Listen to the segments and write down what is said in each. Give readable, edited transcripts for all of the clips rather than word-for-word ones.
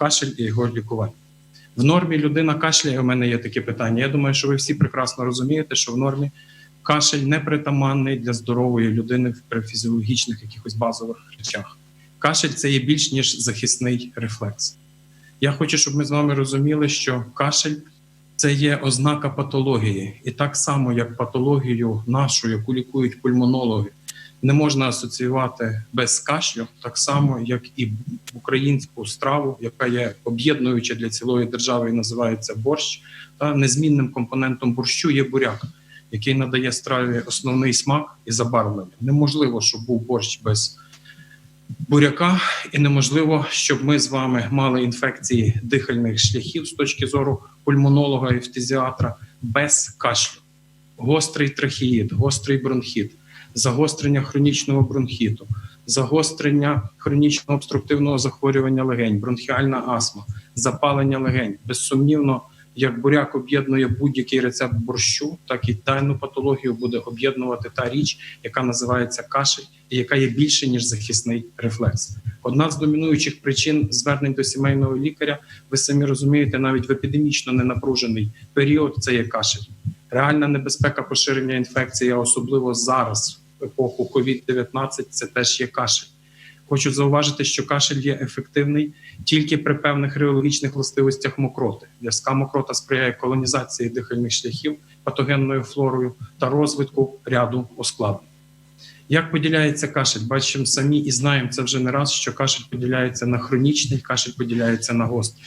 кашель і його лікування. В нормі людина кашляє, у мене є таке питання. Я думаю, що ви всі прекрасно розумієте, що в нормі кашель не притаманний для здорової людини при фізіологічних якихось базових речах. Кашель – це є більш ніж захисний рефлекс. Я хочу, щоб ми з вами розуміли, що кашель – це є ознака патології. І так само, як патологію нашу, яку лікують пульмонологи, не можна асоціювати без кашлю, так само, як і українську страву, яка є об'єднуюча для цілої держави і називається борщ. Та незмінним компонентом борщу є буряк, який надає страві основний смак і забарвлення. Неможливо, щоб був борщ без буряка, і неможливо, щоб ми з вами мали інфекції дихальних шляхів з точки зору пульмонолога і фтизіатра без кашлю. Гострий трахеїд, гострий бронхіт, загострення хронічного бронхіту, загострення хронічного обструктивного захворювання легень, бронхіальна астма, запалення легень. Безсумнівно, як буряк об'єднує будь-який рецепт борщу, так і дану патологію буде об'єднувати та річ, яка називається кашель, і яка є більше, ніж захисний рефлекс. Одна з домінуючих причин звернень до сімейного лікаря, ви самі розумієте, навіть в епідемічно ненапружений період, це є кашель. Реальна небезпека поширення інфекції, а особливо зараз, в епоху COVID-19, це теж є кашель. Хочу зауважити, що кашель є ефективний тільки при певних реологічних властивостях мокроти. В'язка мокрота сприяє колонізації дихальних шляхів патогенною флорою та розвитку ряду ускладнень. Як поділяється кашель? Бачимо самі і знаємо це вже не раз, що кашель поділяється на хронічний, кашель поділяється на гострий.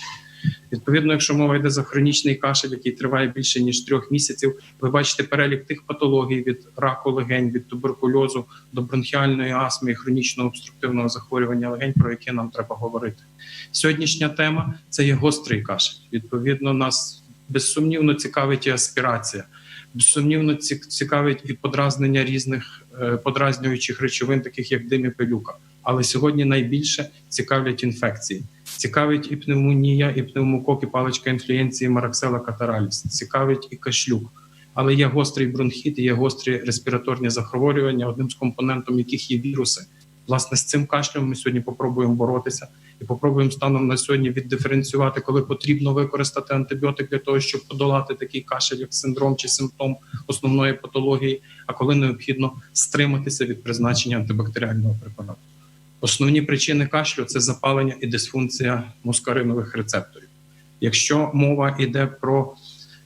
Відповідно, якщо мова йде за хронічний кашель, який триває більше ніж 3 місяців, ви бачите перелік тих патологій від раку легень, від туберкульозу до бронхіальної астми і хронічного обструктивного захворювання легень, про яке нам треба говорити. Сьогоднішня тема – це є гострий кашель. Відповідно, нас безсумнівно цікавить і аспірація, безсумнівно цікавить і подразнення різних подразнюючих речовин, таких як дим і пилюка. Але сьогодні найбільше цікавлять інфекції. Цікавить і пневмонія, і пневмокок, і паличка інфлюенції Мараксела катараліс. Цікавить і кашлюк. Але є гострий бронхіт, і є гострі респіраторні захворювання, одним з компонентів яких є віруси. Власне, з цим кашлем ми сьогодні попробуємо боротися і попробуємо станом на сьогодні віддиференціювати, коли потрібно використати антибіотик для того, щоб подолати такий кашель, як синдром чи симптом основної патології, а коли необхідно стриматися від призначення антибактеріального препарату. Основні причини кашлю – це запалення і дисфункція мускаринових рецепторів. Якщо мова йде про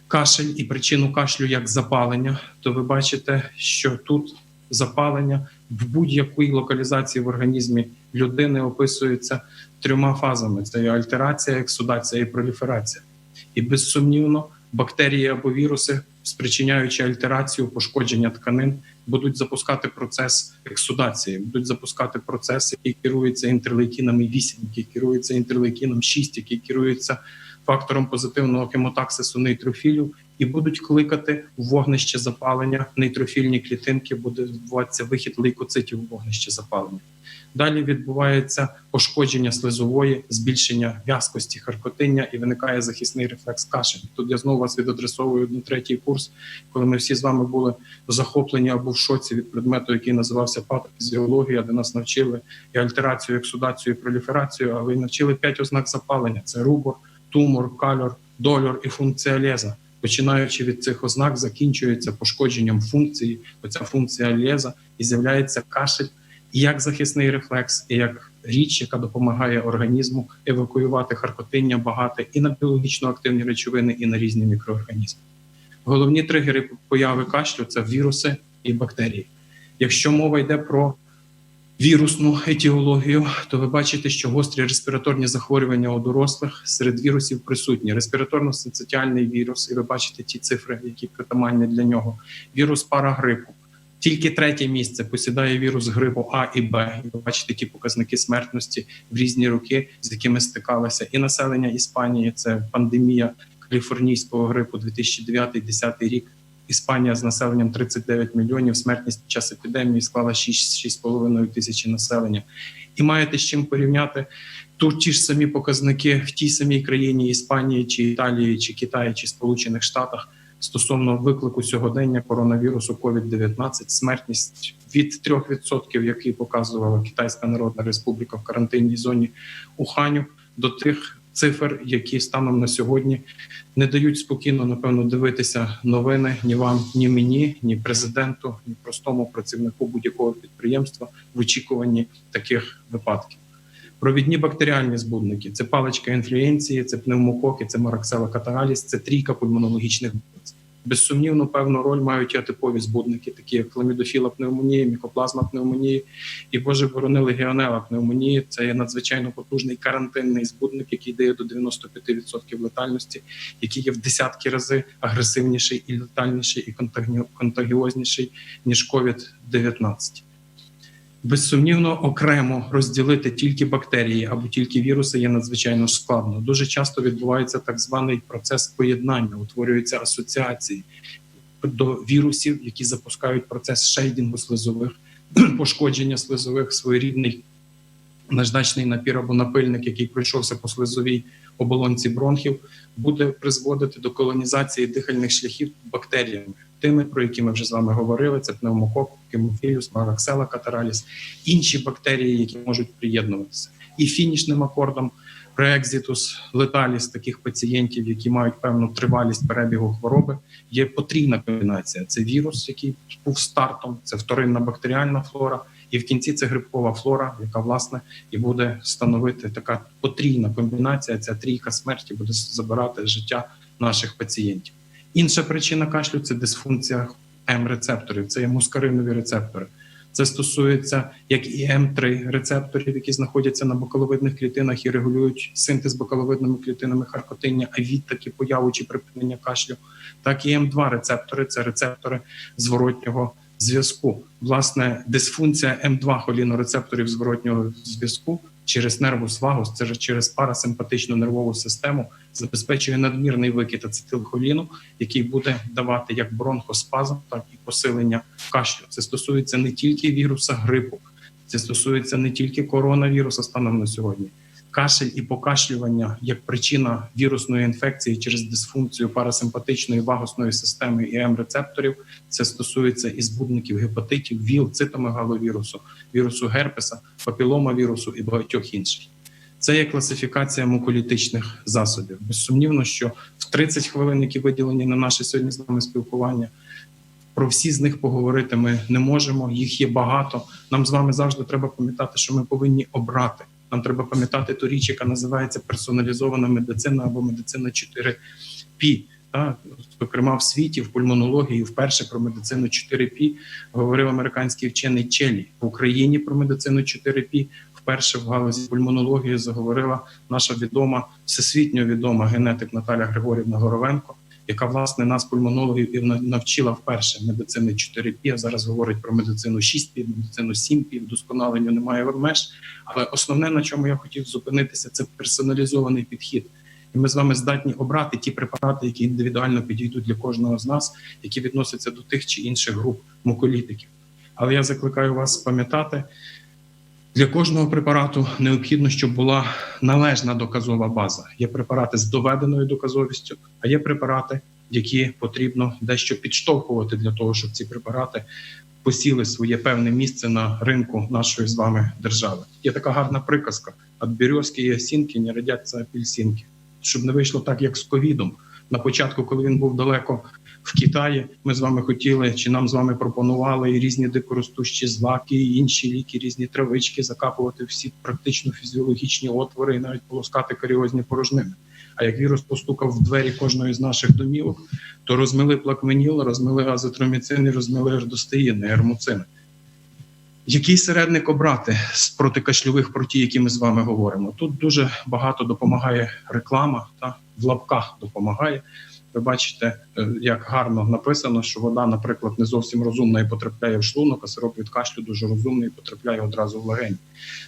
кашель і причину кашлю як запалення, то ви бачите, що тут запалення в будь-якій локалізації в організмі людини описується 3 фазами. Це є альтерація, ексудація і проліферація. І безсумнівно бактерії або віруси, спричиняючи альтерацію, пошкодження тканин, будуть запускати процес ексудації, будуть запускати процес, який керується інтерлейкінами 8, який керується інтерлейкіном 6, який керується фактором позитивного хемотаксису нейтрофілів, і будуть кликати в вогнище запалення нейтрофільні клітинки, буде відбуватися вихід лейкоцитів у вогнище запалення. Далі відбувається пошкодження слизової, збільшення в'язкості, харкотиння і виникає захисний рефлекс кашель. Тут я знову вас відадресовую на 3-й курс, коли ми всі з вами були захоплені або в шоці від предмету, який називався патофізіологія, де нас навчили і альтерацію, ексудацію, і проліферацію, але й навчили 5 ознак запалення. Це рубор, тумор, кальор, дольор і функція леза. Починаючи від цих ознак, закінчується пошкодженням функції, оця функція леза, і з'являється кашель, і як захисний рефлекс, і як річ, яка допомагає організму евакуювати харкотиння багате і на біологічно активні речовини, і на різні мікроорганізми. Головні тригери появи кашлю – це віруси і бактерії. Якщо мова йде про вірусну етіологію, то ви бачите, що гострі респіраторні захворювання у дорослих серед вірусів присутні. Респіраторно-синцитіальний вірус, і ви бачите ті цифри, які притаманні для нього. Вірус парагрипу. Тільки 3-е місце посідає вірус грипу А і Б. І ви бачите ті показники смертності в різні роки, з якими стикалося і населення Іспанії. Це пандемія каліфорнійського грипу 2009-2010 рік. Іспанія з населенням 39 мільйонів, смертність під час епідемії склала 6,5 тисячі населення. І маєте з чим порівняти тут ті ж самі показники в тій самій країні Іспанії, чи Італії, чи Китаї, чи Сполучених Штатах стосовно виклику сьогодення коронавірусу COVID-19, смертність від 3%, які показувала Китайська Народна Республіка в карантинній зоні Уханю, до тих цифр, які станом на сьогодні не дають спокійно, напевно, дивитися новини ні вам, ні мені, ні президенту, ні простому працівнику будь-якого підприємства в очікуванні таких випадків. Провідні бактеріальні збудники – це паличка інфлюенції, це пневмококи, це Moraxella catarrhalis, це трійка пульмонологічних болезней. Безсумнівно, певну роль мають атипові збудники, такі як хламідофіла пневмонії, мікоплазма пневмонії і, Боже борони, легіонела пневмонії. Це є надзвичайно потужний карантинний збудник, який дає до 95% летальності, який є в десятки рази агресивніший і летальніший, і контагіозніший, ніж COVID-19. Безсумнівно, окремо розділити тільки бактерії або тільки віруси є надзвичайно складно. Дуже часто відбувається так званий процес поєднання, утворюються асоціації до вірусів, які запускають процес шейдінгу слизових, пошкодження слизових, своєрідний наждачний напір або напильник, який пройшовся по слизовій оболонці бронхів, буде призводити до колонізації дихальних шляхів бактеріями. Тими, про які ми вже з вами говорили, це пневмокок, Haemophilus, Moraxella catarrhalis, інші бактерії, які можуть приєднуватися. І фінішним акордом Preexitus letalis таких пацієнтів, які мають певну тривалість перебігу хвороби, є потрійна комбінація. Це вірус, який був стартом, це вторинна бактеріальна флора, і в кінці це грибкова флора, яка, власне, і буде становити така потрійна комбінація, ця трійка смерті буде забирати життя наших пацієнтів. Інша причина кашлю – це дисфункція М-рецепторів, це є мускаринові рецептори. Це стосується як і М3 рецепторів, які знаходяться на бакаловидних клітинах і регулюють синтез бакаловидними клітинами харкотиння, а відтаки появу чи припинення кашлю, так і М2 рецептори – це рецептори зворотнього зв'язку. Власне, дисфункція М2 холінорецепторів зворотнього зв'язку через нервус вагус, це через парасимпатичну нервову систему, забезпечує надмірний викид ацетилхоліну, який буде давати як бронхоспазм, так і посилення кашлю. Це стосується не тільки віруса грипу, це стосується не тільки коронавіруса станом на сьогодні. Кашель і покашлювання як причина вірусної інфекції через дисфункцію парасимпатичної вагусної системи і М-рецепторів, це стосується і збудників гепатитів, ВІЛ, цитомегаловірусу, вірусу герпеса, папіломавірусу і багатьох інших. Це є класифікація муколітичних засобів. Безсумнівно, що в 30 хвилин, які виділені на наше сьогодні з нами спілкування, про всі з них поговорити ми не можемо, їх є багато. Нам з вами завжди треба пам'ятати, що ми повинні обрати. Нам треба пам'ятати ту річ, яка називається персоналізована медицина або медицина 4P. Зокрема, в світі, в пульмонології, вперше про медицину 4P говорив американський вчений Челі. В Україні про медицину 4P вперше в галузі пульмонології заговорила наша відома, всесвітньо відома генетик Наталя Григорівна Горовенко, яка, власне, нас, пульмонологів, і навчила вперше медицини 4P, а зараз говорить про медицину 6P, медицину 7P, вдосконаленню немає меж. Але основне, на чому я хотів зупинитися, це персоналізований підхід. І ми з вами здатні обрати ті препарати, які індивідуально підійдуть для кожного з нас, які відносяться до тих чи інших груп муколітиків. Але я закликаю вас пам'ятати, для кожного препарату необхідно, щоб була належна доказова база. Є препарати з доведеною доказовістю, а є препарати, які потрібно дещо підштовхувати для того, щоб ці препарати посіли своє певне місце на ринку нашої з вами держави. Є така гарна приказка: «От березки і осінки не родяться апельсинки». Щоб не вийшло так, як з ковідом. На початку, коли він був далеко в Китаї, ми з вами хотіли, чи нам з вами пропонували і різні дикоростущі злаки, і інші ліки, різні травички, закапувати всі практично фізіологічні отвори і навіть полоскати каріозні порожнини. А як вірус постукав в двері кожної з наших домівок, то розмили плакменіл, розмили азитроміцин і розмили ердостеїн, ермуцин. Який середник обрати з протикашльових про ті, які ми з вами говоримо? Тут дуже багато допомагає реклама, в лапках допомагає. Ви бачите, як гарно написано, що вода, наприклад, не зовсім розумна і потрапляє в шлунок, а сироп від кашлю дуже розумний і потрапляє одразу в легені.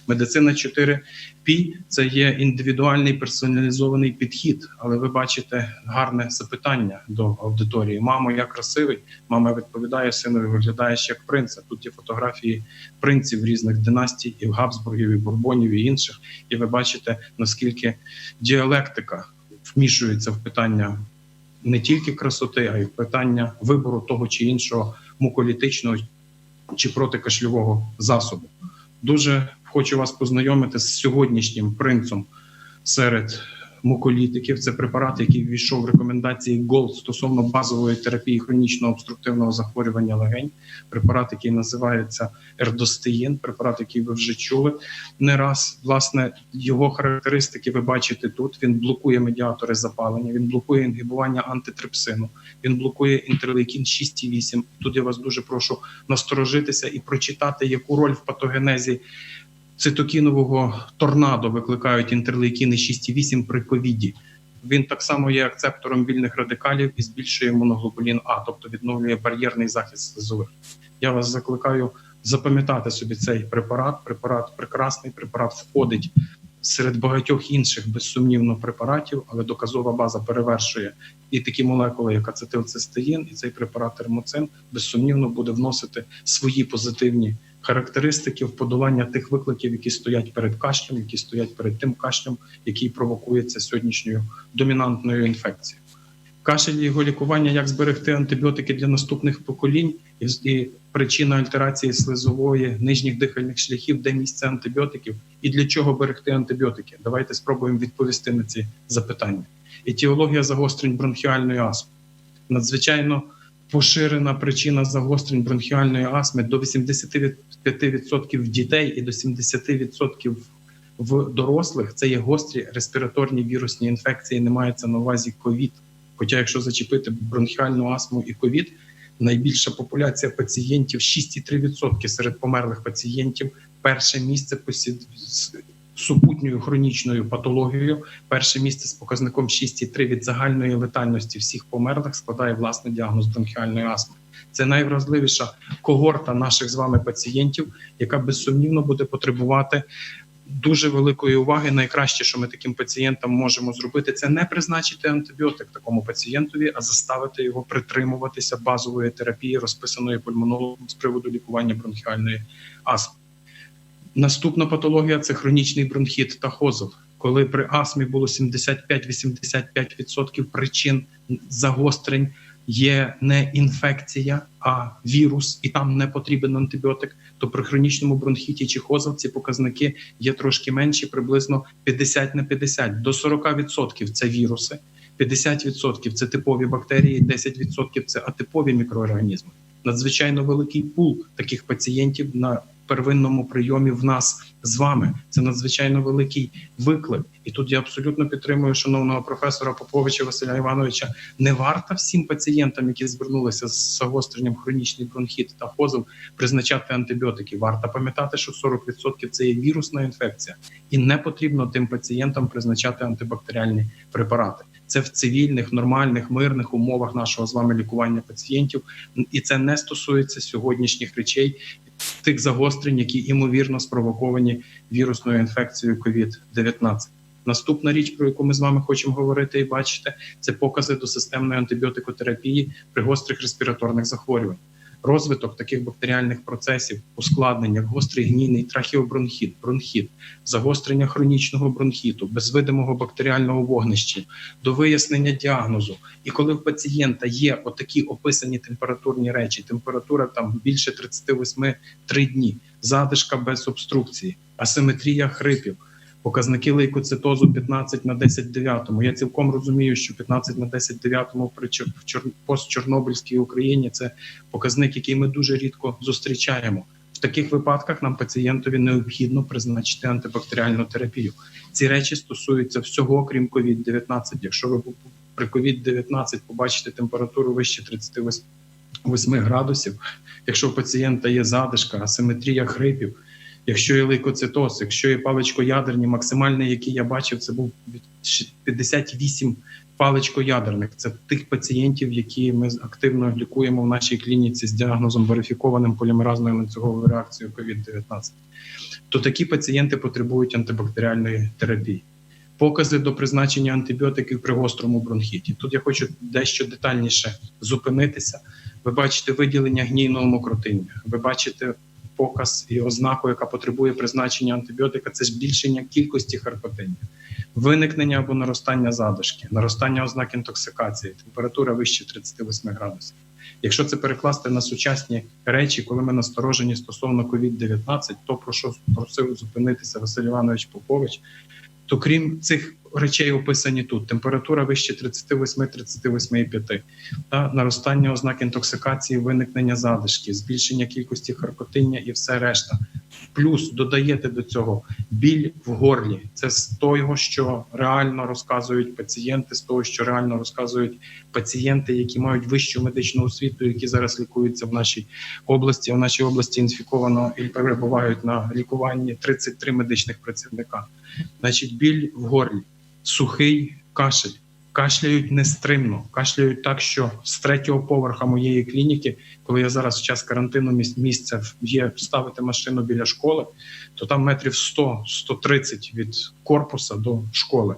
Медицина 4P – це є індивідуальний персоналізований підхід. Але ви бачите гарне запитання до аудиторії. «Мамо, я красивий?» Мама відповідає синові: «Виглядаєш як принц». Тут є фотографії принців різних династій, і в Габсбургів, і Бурбонів, і інших. І ви бачите, наскільки діалектика вмішується в питання не тільки красоти, а й питання вибору того чи іншого муколітичного чи протикашльового засобу. Дуже хочу вас познайомити з сьогоднішнім принцем серед муколітиків. Це препарат, який ввійшов в рекомендації ГОЛД стосовно базової терапії хронічного обструктивного захворювання легень. Препарат, який називається ердостеїн, препарат, який ви вже чули не раз. Власне, його характеристики ви бачите тут. Він блокує медіатори запалення, він блокує інгибування антитрипсину, він блокує інтерлейкін 6 і 8. Тут я вас дуже прошу насторожитися і прочитати, яку роль в патогенезі цитокінового торнадо викликають інтерлейкіни 6 і 8 при ковіді. Він так само є акцептором вільних радикалів і збільшує моноглобулін А, тобто відновлює бар'єрний захист слизових. Я вас закликаю запам'ятати собі цей препарат. Препарат прекрасний, препарат входить серед багатьох інших, безсумнівно, препаратів, але доказова база перевершує і такі молекули, як ацетилцистеїн, і цей препарат термоцин, безсумнівно буде вносити свої позитивні характеристики в подолання тих викликів, які стоять перед кашлем, які стоять перед тим кашлем, який провокується сьогоднішньою домінантною інфекцією. Кашель і його лікування, як зберегти антибіотики для наступних поколінь і причина альтерації слизової, нижніх дихальних шляхів, де місце антибіотиків і для чого берегти антибіотики. Давайте спробуємо відповісти на ці запитання. Етіологія загострень бронхіальної астми. Надзвичайно поширена причина загострень бронхіальної астми до 85% в дітей і до 70% в дорослих. Це є гострі респіраторні вірусні інфекції, не мається на увазі ковід. Хоча якщо зачепити бронхіальну астму і ковід, найбільша популяція пацієнтів, 6,3% серед померлих пацієнтів, перше місце з супутньою хронічною патологією, перше місце з показником 6,3 від загальної летальності всіх померлих складає власне діагноз бронхіальної астми. Це найвразливіша когорта наших з вами пацієнтів, яка безсумнівно буде потребувати дуже великої уваги. Найкраще, що ми таким пацієнтам можемо зробити, це не призначити антибіотик такому пацієнтові, а заставити його притримуватися базової терапії, розписаної пульмонологом з приводу лікування бронхіальної астми. Наступна патологія – це хронічний бронхіт та хозел. Коли при астмі було 75-85% причин загострень, є не інфекція, а вірус, і там не потрібен антибіотик, то при хронічному бронхіті чи хозел ці показники є трошки менші, приблизно 50 на 50. До 40% це віруси, 50% це типові бактерії, 10% це атипові мікроорганізми. Надзвичайно великий пул таких пацієнтів на первинному прийомі в нас з вами. Це надзвичайно великий виклик. І тут я абсолютно підтримую шановного професора Поповича Василя Івановича. Не варто всім пацієнтам, які звернулися з загостренням хронічний бронхіт та хозел, призначати антибіотики. Варто пам'ятати, що 40% це є вірусна інфекція. І не потрібно тим пацієнтам призначати антибактеріальні препарати. Це в цивільних, нормальних, мирних умовах нашого з вами лікування пацієнтів. І це не стосується сьогоднішніх речей, тих загострень, які ймовірно спровоковані вірусною інфекцією COVID-19. Наступна річ, про яку ми з вами хочемо говорити і бачити, це покази до системної антибіотикотерапії при гострих респіраторних захворюваннях. Розвиток таких бактеріальних процесів, ускладнення, гострий гнійний трахеобронхіт, бронхіт, загострення хронічного бронхіту, безвидимого бактеріального вогнища, до вияснення діагнозу. І коли в пацієнта є отакі описані температурні речі, температура там більше 38 3 дні, задишка без обструкції, асиметрія хрипів, показники лейкоцитозу 15/10/9. Я цілком розумію, що 15/10/9 при постчорнобильській Україні – це показник, який ми дуже рідко зустрічаємо. В таких випадках нам пацієнтові необхідно призначити антибактеріальну терапію. Ці речі стосуються всього, крім COVID-19. Якщо ви при COVID-19 побачите температуру вище 38 градусів, якщо у пацієнта є задишка, асиметрія хрипів, якщо є лейкоцитоз, якщо є паличкоядерні, максимальний, який я бачив, це був 58 паличкоядерних. Це тих пацієнтів, які ми активно лікуємо в нашій клініці з діагнозом верифікованим полімеразною ланцюговою реакцією COVID-19. То такі пацієнти потребують антибактеріальної терапії. Покази до призначення антибіотиків при гострому бронхіті. Тут я хочу дещо детальніше зупинитися. Ви бачите виділення гнійного мокротиння, ви бачите показ і ознаку, яка потребує призначення антибіотика, це збільшення кількості харпотиння, виникнення або наростання задишки, наростання ознак інтоксикації, температура вище 38 градусів. Якщо це перекласти на сучасні речі, коли ми насторожені стосовно COVID-19, то про що просив зупинитися Василь Іванович Попович, то крім цих речей описані тут. Температура вище 38-38,5. Наростання ознак інтоксикації, виникнення задишки, збільшення кількості харкотиння і все решта. Плюс додаєте до цього біль в горлі. Це з того, що реально розказують пацієнти, з того, що реально розказують пацієнти, які мають вищу медичну освіту, які зараз лікуються в нашій області. В нашій області інфіковано і перебувають на лікуванні 33 медичних працівника. Значить, біль в горлі, сухий кашель. Кашляють нестримно, кашляють так, що з 3-го поверха моєї клініки, коли я зараз в час карантину місце є ставити машину біля школи, то там метрів 100-130 від корпуса до школи.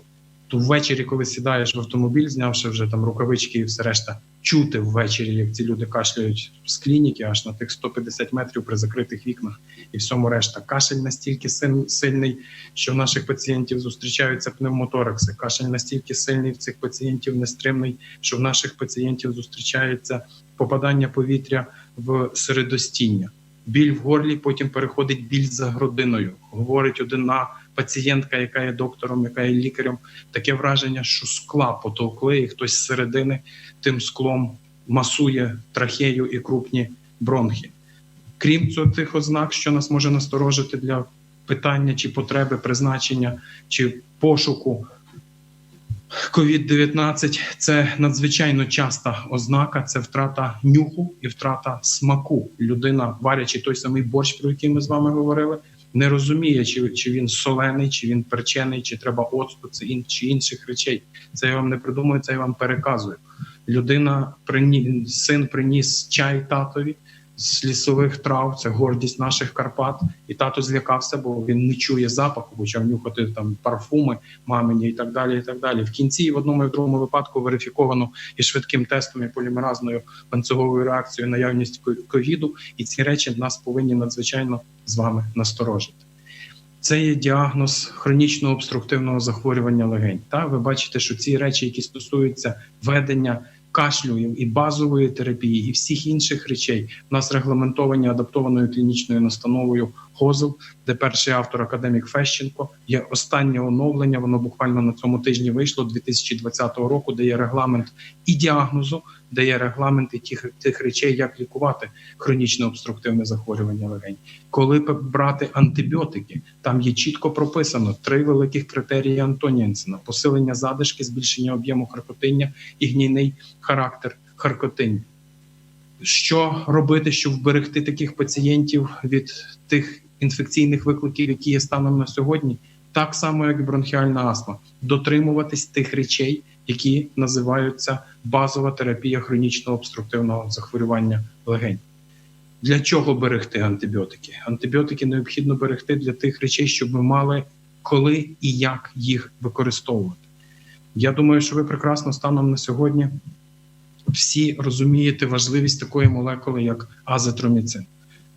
То ввечері, коли сідаєш в автомобіль, знявши вже там рукавички і все решта, чути ввечері, як ці люди кашляють з клініки аж на тих 150 метрів при закритих вікнах і всьому решта. Кашель настільки сильний, що в наших пацієнтів зустрічаються пневмоторакси. Кашель настільки сильний в цих пацієнтів, нестримний, що в наших пацієнтів зустрічається попадання повітря в середостіння. Біль в горлі, потім переходить біль за грудиною. Говорить одна пацієнтка, яка є доктором, яка є лікарем, таке враження, що скла потовкли, і хтось з середини тим склом масує трахею і крупні бронхи. Крім цих ознак, що нас може насторожити для питання чи потреби призначення, чи пошуку COVID-19, це надзвичайно часта ознака, це втрата нюху і втрата смаку. Людина, варячи той самий борщ, про який ми з вами говорили, не розуміє, чи він солений, чи він перчений, чи треба оцту, чи інших речей. Це я вам не придумую, це я вам переказую. Син приніс чай татові з лісових трав, це гордість наших Карпат, і тато злякався, бо він не чує запаху, почав нюхати там парфуми мамині і так далі, і так далі. В кінці в одному і в другому випадку верифіковано і швидким тестом, і полімеразною ланцюговою реакцією наявність ковіду, і ці речі нас повинні надзвичайно з вами насторожити. Це є діагноз хронічного обструктивного захворювання легень. Ви бачите, що ці речі, які стосуються ведення кашлю і базової терапії, і всіх інших речей, у нас регламентовані адаптованою клінічною настановою ХОЗЛ, де перший автор академік Фещенко. Є останнє оновлення, воно буквально на цьому тижні вийшло, 2020 року, де є регламент і діагнозу, де є регламент і тих речей, як лікувати хронічне обструктивне захворювання легень. Коли брати антибіотики, там є чітко прописано 3 великих критерії Антонінсена: посилення задишки, збільшення об'єму харкотиння і гнійний характер харкотиння. Що робити, щоб вберегти таких пацієнтів від тих інфекційних викликів, які є станом на сьогодні? Так само, як і бронхіальна астма. Дотримуватись тих речей, які називаються базова терапія хронічного обструктивного захворювання легень. Для чого берегти антибіотики? Антибіотики необхідно берегти для тих речей, щоб ми мали коли і як їх використовувати. Я думаю, що ви прекрасно станом на сьогодні всі розумієте важливість такої молекули, як азитроміцин,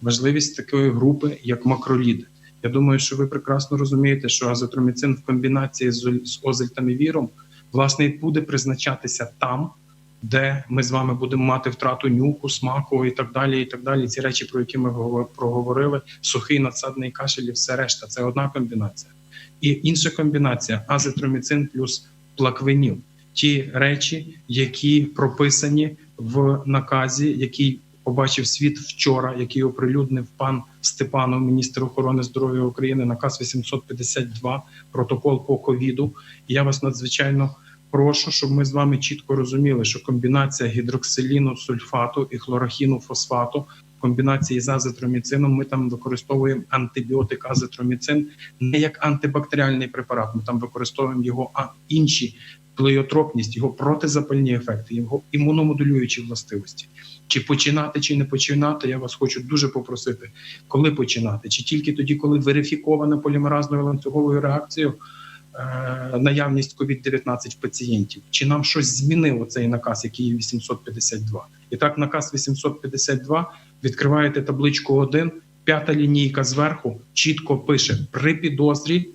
важливість такої групи, як макроліди. Я думаю, що ви прекрасно розумієте, що азитроміцин в комбінації з озельтамівіром, власне, і буде призначатися там, де ми з вами будемо мати втрату нюху, смаку і так далі, і так далі. Ці речі, про які ми проговорили, сухий надсадний кашель і все решта, це одна комбінація. І інша комбінація – азитроміцин плюс плаквеніл. Ті речі, які прописані в наказі, який побачив світ вчора, який оприлюднив пан Степанов, міністр охорони здоров'я України, наказ 852, протокол по ковіду. І я вас надзвичайно прошу, щоб ми з вами чітко розуміли, що комбінація гідроксиліну, сульфату і хлорохіну, фосфату, в комбінації з азитроміцином ми там використовуємо антибіотик азитроміцин не як антибактеріальний препарат, ми там використовуємо його інші плеотропність, його протизапальні ефекти, його імуномодулюючі властивості. Чи починати, чи не починати, я вас хочу дуже попросити, коли починати. Чи тільки тоді, коли верифікована полімеразною ланцюговою реакцією наявність COVID-19 в пацієнтів? Чи нам щось змінило цей наказ, який є 852? І так, наказ 852, відкриваєте табличку 1, 5-та лінійка зверху чітко пише «при підозрі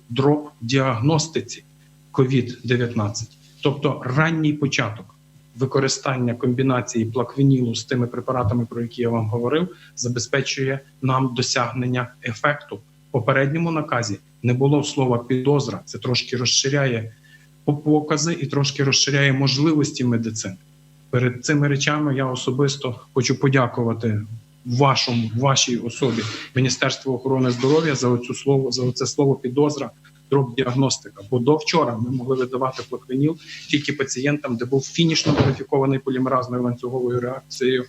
діагностиці COVID-19». Тобто ранній початок використання комбінації плаквенілу з тими препаратами, про які я вам говорив, забезпечує нам досягнення ефекту. В попередньому наказі не було слова «підозра», це трошки розширяє покази і трошки розширяє можливості медицини. Перед цими речами я особисто хочу подякувати вашій особі Міністерству охорони здоров'я за оце слово підозра, дроп-діагностика. Бо до вчора ми могли видавати плаквеніл тільки пацієнтам, де був фінішно верифікований полімеразною ланцюговою реакцією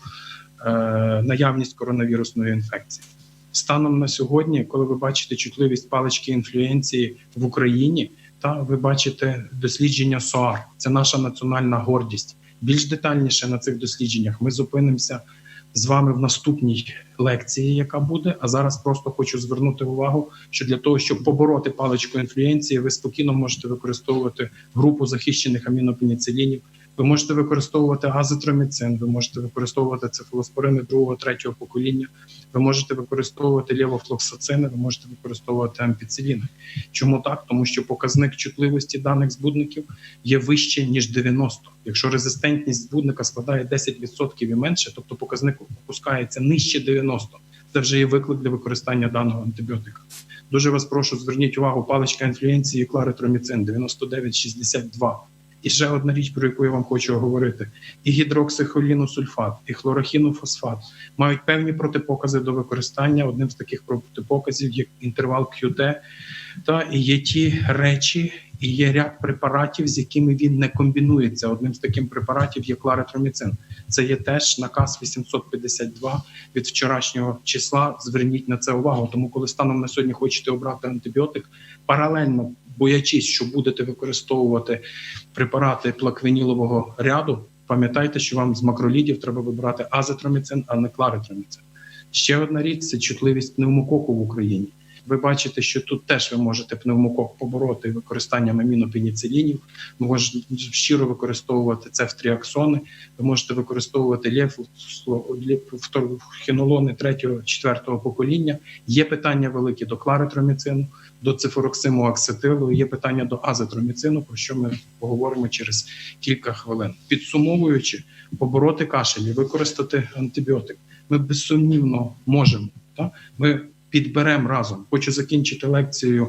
наявність коронавірусної інфекції. Станом на сьогодні, коли ви бачите чутливість палички інфлюенції в Україні, та ви бачите дослідження СОАР. Це наша національна гордість. Більш детальніше на цих дослідженнях ми зупинимося з вами в наступній лекції, яка буде. А зараз просто хочу звернути увагу, що для того, щоб побороти паличку інфлюенції, ви спокійно можете використовувати групу захищених амінопеніцилінів, ви можете використовувати азитроміцин, ви можете використовувати цефалоспорини 2-3 покоління, ви можете використовувати левофлоксацини, ви можете використовувати ампіциліни. Чому так? Тому що показник чутливості даних збудників є вище, ніж 90. Якщо резистентність збудника складає 10% і менше, тобто показник опускається нижче 90, це вже є виклик для використання даного антибіотика. Дуже вас прошу, зверніть увагу, паличка інфлюенції кларитроміцин 9962. І ще одна річ, про яку я вам хочу говорити. І гідроксихоліносульфат, і хлорохінофосфат мають певні протипокази до використання. Одним з таких протипоказів є інтервал QT. І є ті речі, і є ряд препаратів, з якими він не комбінується. Одним з таких препаратів є кларитроміцин. Це є теж наказ 852 від вчорашнього числа. Зверніть на це увагу. Тому коли станом на сьогодні хочете обрати антибіотик, паралельно боячись, що будете використовувати препарати плаквенілового ряду, пам'ятайте, що вам з макролідів треба вибирати азитроміцин, а не кларитроміцин. Ще одна річ – це чутливість пневмококу в Україні. Ви бачите, що тут теж ви можете пневмокок побороти використанням амінопеніцилінів, ви можете щиро використовувати цефтріаксони, ви можете використовувати левофлоксацини 3-4 покоління. Є питання великі до кларитроміцину, до цифуроксимоаксетилу, є питання до азитроміцину, про що ми поговоримо через кілька хвилин. Підсумовуючи, побороти кашель і використати антибіотик ми безсумнівно можемо. Ми підберемо разом. Хочу закінчити лекцію,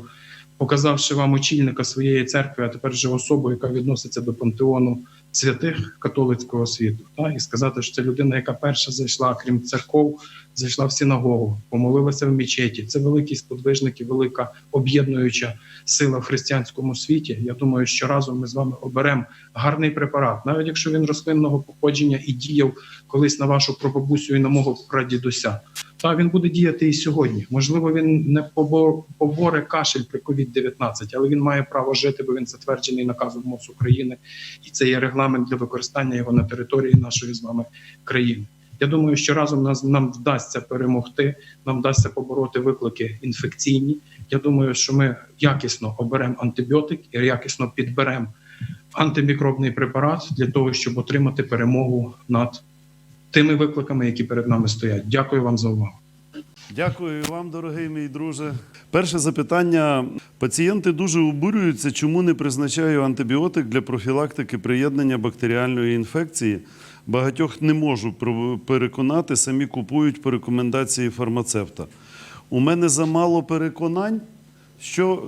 показавши вам очільника своєї церкви, а тепер вже особу, яка відноситься до пантеону святих католицького світу. І сказати, що це людина, яка перша зайшла, крім церков, зайшла в синагогу, помолилася в мечеті. Це великий сподвижник і велика об'єднуюча сила в християнському світі. Я думаю, що разом ми з вами оберемо гарний препарат, навіть якщо він рослинного походження і діяв колись на вашу прабабусю і на мого прадідуся. Він буде діяти і сьогодні. Можливо, він не поборе кашель при COVID-19, але він має право жити, бо він затверджений наказом МОЗ України. І це є регламент для використання його на території нашої з вами країни. Я думаю, що разом нам вдасться перемогти, нам вдасться побороти виклики інфекційні. Я думаю, що ми якісно оберемо антибіотик і якісно підберемо антимікробний препарат для того, щоб отримати перемогу над тими викликами, які перед нами стоять. Дякую вам за увагу. Дякую вам, дорогий мій друже. Перше запитання. Пацієнти дуже обурюються, чому не призначаю антибіотик для профілактики приєднання бактеріальної інфекції. Багатьох не можу переконати, самі купують по рекомендації фармацевта. У мене замало переконань, що,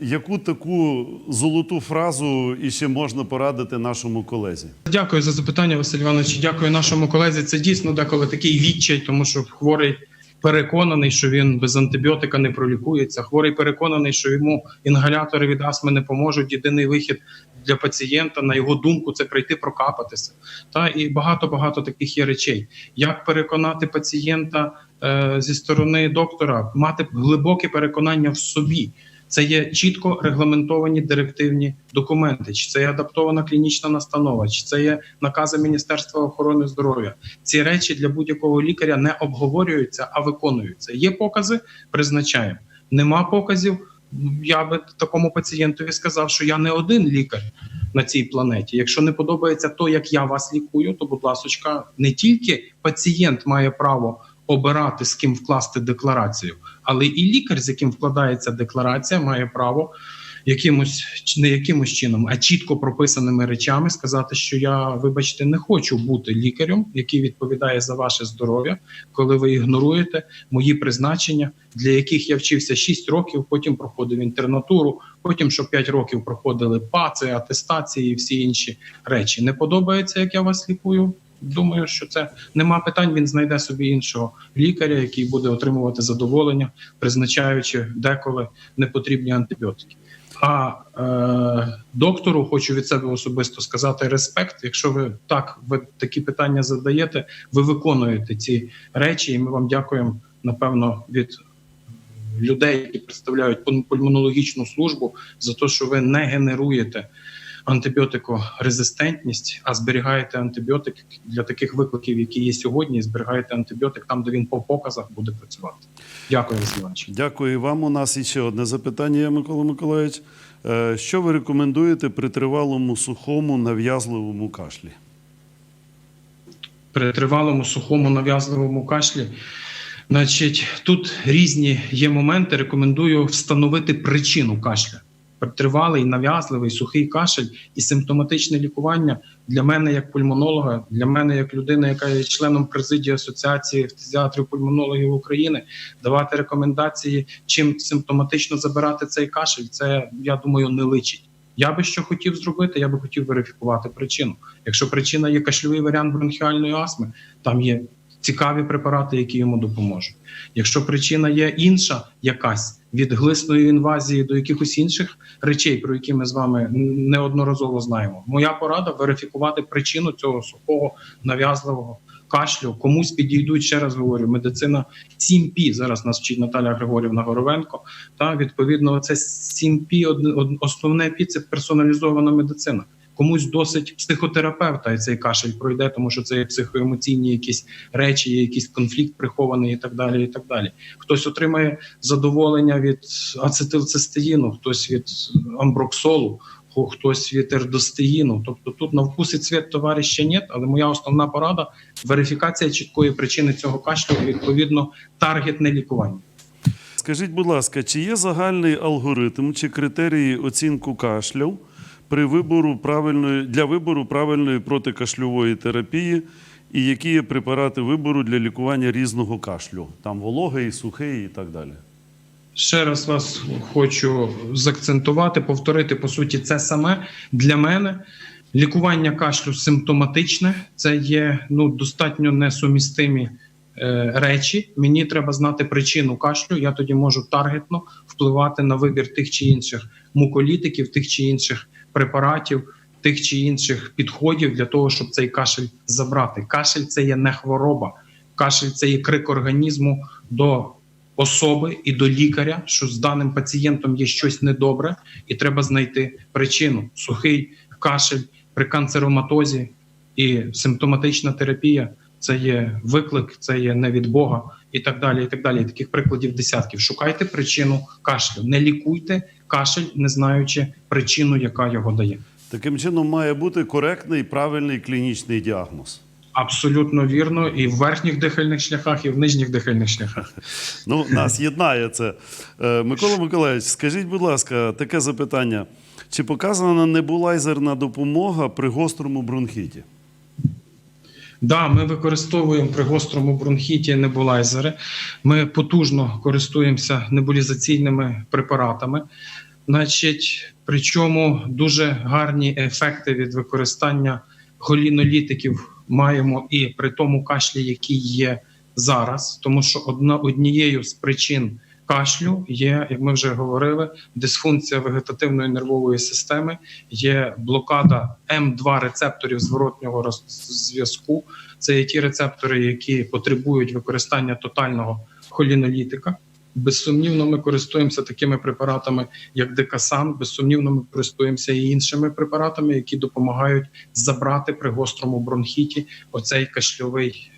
яку таку золоту фразу іще можна порадити нашому колезі? Дякую за запитання, Василь Іванович. Дякую нашому колезі. Це дійсно деколи такий відчай, тому що хворий переконаний, що він без антибіотика не пролікується. Хворий переконаний, що йому інгалятори від астми не поможуть. Єдиний вихід для пацієнта, на його думку, це прийти прокапатися. І багато таких є речей. Як переконати пацієнта зі сторони доктора? Мати глибоке переконання в собі. Це є чітко регламентовані директивні документи, чи це є адаптована клінічна настанова, чи це є накази Міністерства охорони здоров'я. Ці речі для будь-якого лікаря не обговорюються, а виконуються. Є покази – призначаємо. Нема показів – я би такому пацієнтові сказав, що я не один лікар на цій планеті. Якщо не подобається то, як я вас лікую, то, будь ласочка, не тільки пацієнт має право обирати, з ким вкласти декларацію, але і лікар, з яким вкладається декларація, має право не якимось чином, а чітко прописаними речами сказати, що я, вибачте, не хочу бути лікарем, який відповідає за ваше здоров'я, коли ви ігноруєте мої призначення, для яких я вчився 6 років, потім проходив інтернатуру, потім, що 5 років проходили ПАЦи, атестації і всі інші речі. Не подобається, як я вас лікую? Думаю, що це нема питань, він знайде собі іншого лікаря, який буде отримувати задоволення, призначаючи деколи непотрібні антибіотики. А доктору хочу від себе особисто сказати респект. Якщо ви такі питання задаєте, ви виконуєте ці речі, і ми вам дякуємо, напевно, від людей, які представляють пульмонологічну службу, за те, що ви не генеруєте антибіотикорезистентність, а зберігаєте антибіотик для таких викликів, які є сьогодні, і зберігаєте антибіотик там, де він по показах буде працювати. Дякую, Василь Іванович. Дякую вам. У нас ще одне запитання, Микола Миколаївич. Що ви рекомендуєте при тривалому сухому нав'язливому кашлі? При тривалому сухому нав'язливому кашлі, значить, тут різні є моменти. Рекомендую встановити причину кашля. Тривалий, нав'язливий, сухий кашель і симптоматичне лікування для мене як пульмонолога, для мене як людини, яка є членом президії Асоціації фтизіатрів-пульмонологів України, давати рекомендації, чим симптоматично забирати цей кашель, це, я думаю, не личить. Я би що хотів зробити, я би хотів верифікувати причину. Якщо причина є кашльовий варіант бронхіальної астми, там є цікаві препарати, які йому допоможуть. Якщо причина є інша якась, від глисної інвазії до якихось інших речей, про які ми з вами неодноразово знаємо, моя порада – верифікувати причину цього сухого нав'язливого кашлю. Комусь підійдуть, ще раз говорю, медицина 7П, зараз нас вчить Наталя Григорівна Горовенко, та відповідно це 7П, основне П – це персоналізована медицина. Комусь досить психотерапевта і цей кашель пройде, тому що це є психоемоційні якісь речі, є якийсь конфлікт прихований і так далі, і так далі. Хтось отримає задоволення від ацетилцистеїну, хтось від амброксолу, хтось від ердостеїну. Тобто тут на вкус і цвіт товариша нет, але моя основна порада – верифікація чіткої причини цього кашлю і, відповідно, таргетне лікування. Скажіть, будь ласка, чи є загальний алгоритм чи критерії оцінку кашлю для вибору правильної протикашльової терапії і які є препарати вибору для лікування різного кашлю? Там вологий, сухий і так далі. Ще раз вас хочу заакцентувати, повторити, по суті, це саме. Для мене лікування кашлю симптоматичне, це є достатньо несумістимі речі. Мені треба знати причину кашлю, я тоді можу таргетно впливати на вибір тих чи інших муколітиків, тих чи інших препаратів, тих чи інших підходів для того, щоб цей кашель забрати. Кашель – це є не хвороба. Кашель – це є крик організму до особи і до лікаря, що з даним пацієнтом є щось недобре, і треба знайти причину. Сухий кашель при канцероматозі і симптоматична терапія – це є виклик, це є не від Бога і так далі, і так далі. Таких прикладів десятків. Шукайте причину кашлю. Не лікуйте кашель, не знаючи причину, яка його дає. Таким чином має бути коректний, правильний клінічний діагноз. Абсолютно вірно. І в верхніх дихальних шляхах, і в нижніх дихальних шляхах. Нас єднає це. Микола Миколаївич, скажіть, будь ласка, таке запитання. Чи показана небулайзерна допомога при гострому бронхіті? Да, ми використовуємо при гострому бронхіті небулайзери. Ми потужно користуємося небулізаційними препаратами. Значить, причому дуже гарні ефекти від використання холінолітиків маємо і при тому кашлі, який є зараз. Тому що однією з причин кашлю є, як ми вже говорили, дисфункція вегетативної нервової системи, є блокада М2 рецепторів зворотнього зв'язку. Це є ті рецептори, які потребують використання тотального холінолітика. Безсумнівно ми користуємося такими препаратами, як Декасан, безсумнівно ми користуємося і іншими препаратами, які допомагають забрати при гострому бронхіті оцей кашльовий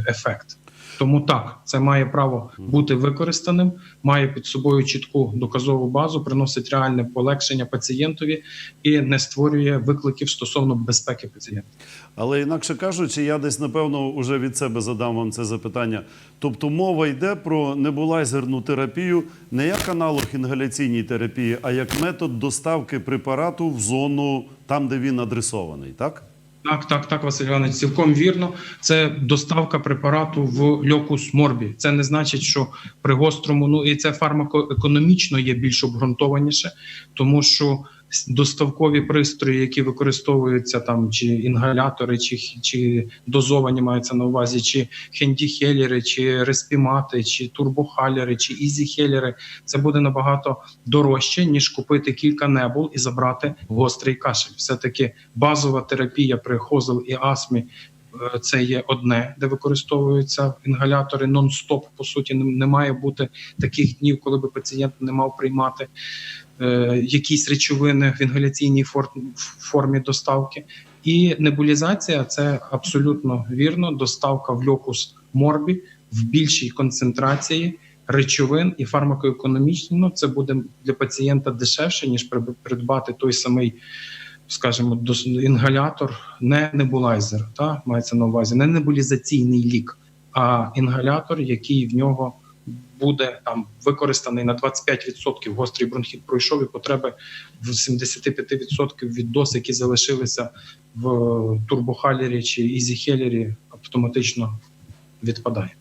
ефект. Тому так, це має право бути використаним, має під собою чітку доказову базу, приносить реальне полегшення пацієнтові і не створює викликів стосовно безпеки пацієнта. Але інакше кажучи, я десь, напевно, уже від себе задам вам це запитання. Тобто мова йде про небулайзерну терапію не як аналог інгаляційній терапії, а як метод доставки препарату в зону там, де він адресований, так? Так, Василь Іванович, цілком вірно. Це доставка препарату в локус морбі. Це не значить, що при гострому, і це фармакоекономічно є більш обґрунтованіше, тому що доставкові пристрої, які використовуються там, чи інгалятори, чи дозовані маються на увазі, чи хендіхелери, чи респімати, чи турбохалери, чи ізіхелери, це буде набагато дорожче, ніж купити кілька небул і забрати гострий кашель. Все-таки базова терапія при хозел і астмі – це є одне, де використовуються інгалятори нон-стоп. По суті, не має бути таких днів, коли би пацієнт не мав приймати якісь речовини в інгаляційній формі доставки. І небулізація – це абсолютно вірно, доставка в локус морбі в більшій концентрації речовин, і фармакоекономічно це буде для пацієнта дешевше, ніж придбати той самий, скажімо, інгалятор, не небулайзер, мається на увазі, не небулізаційний лік, а інгалятор, який в нього буде там використаний на 25%. Гострий бронхіт пройшов, і потреби в 75% від доз, які залишилися в турбохалері чи ізіхелері, автоматично відпадає.